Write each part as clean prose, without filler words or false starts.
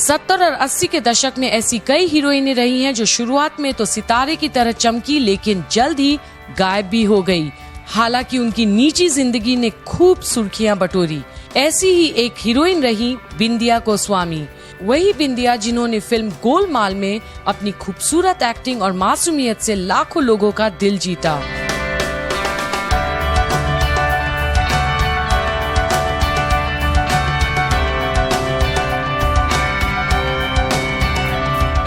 70 और 80 के दशक में ऐसी कई हीरोइनें रही हैं जो शुरुआत में तो सितारे की तरह चमकी लेकिन जल्द ही गायब भी हो गई। हालांकि उनकी निजी जिंदगी ने खूब सुर्खियां बटोरी। ऐसी ही एक हीरोइन रही बिंदिया गोस्वामी। वही बिंदिया जिन्होंने फिल्म गोलमाल में अपनी खूबसूरत एक्टिंग और मासूमियत से लाखों लोगों का दिल जीता।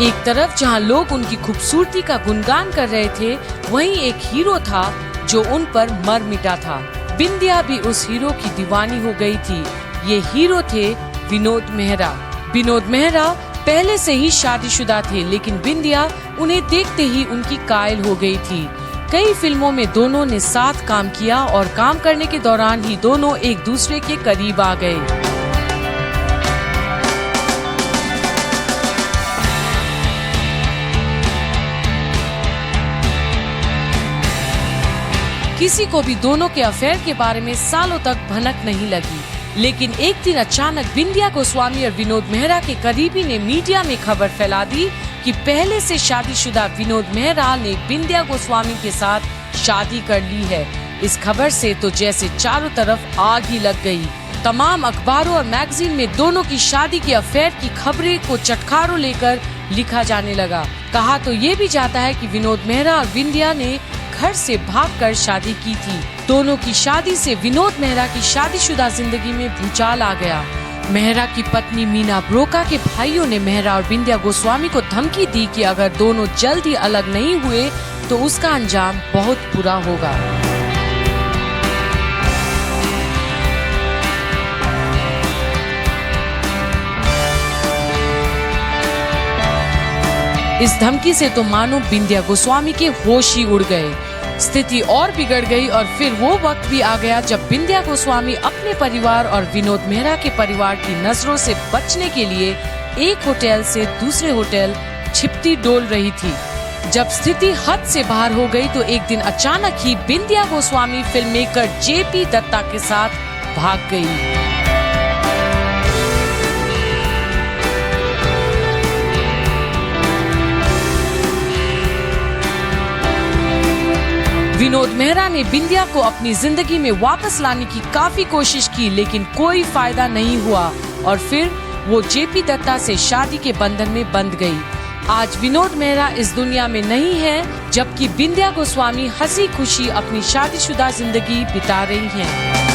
एक तरफ जहां लोग उनकी खूबसूरती का गुणगान कर रहे थे, वहीं एक हीरो था जो उन पर मर मिटा था। बिंदिया भी उस हीरो की दीवानी हो गई थी। ये हीरो थे विनोद मेहरा। विनोद मेहरा पहले से ही शादीशुदा थे, लेकिन बिंदिया उन्हें देखते ही उनकी कायल हो गई थी। कई फिल्मों में दोनों ने साथ काम किया और काम करने के दौरान ही दोनों एक दूसरे के करीब आ गए। किसी को भी दोनों के अफेयर के बारे में सालों तक भनक नहीं लगी, लेकिन एक दिन अचानक बिंदिया गोस्वामी और विनोद मेहरा के करीबी ने मीडिया में खबर फैला दी कि पहले से शादीशुदा विनोद मेहरा ने बिंदिया गोस्वामी के साथ शादी कर ली है। इस खबर से तो जैसे चारों तरफ आग ही लग गई। तमाम अखबारों और मैगजीन में दोनों की शादी के अफेयर की खबरें को चटखारों लेकर लिखा जाने लगा। कहा तो ये भी जाता है कि विनोद मेहरा और बिंदिया ने घर से भागकर शादी की थी। दोनों की शादी से विनोद मेहरा की शादीशुदा जिंदगी में भूचाल आ गया। मेहरा की पत्नी मीना ब्रोका के भाइयों ने मेहरा और बिंदिया गोस्वामी को धमकी दी कि अगर दोनों जल्द ही अलग नहीं हुए तो उसका अंजाम बहुत बुरा होगा। इस धमकी से तो मानो बिंदिया गोस्वामी के होश ही उड़ गए। स्थिति और बिगड़ गई और फिर वो वक्त भी आ गया जब बिंदिया गोस्वामी अपने परिवार और विनोद मेहरा के परिवार की नजरों से बचने के लिए एक होटल से दूसरे होटल छिपती डोल रही थी। जब स्थिति हद से बाहर हो गई तो एक दिन अचानक ही Bindiya Goswami film maker JP Dutta के साथ भाग गई। विनोद मेहरा ने बिंदिया को अपनी जिंदगी में वापस लाने की काफी कोशिश की, लेकिन कोई फायदा नहीं हुआ और फिर वो जेपी दत्ता से शादी के बंधन में बंध गई। आज विनोद मेहरा इस दुनिया में नहीं है, जबकि बिंदिया गोस्वामी हंसी खुशी अपनी शादीशुदा जिंदगी बिता रही हैं।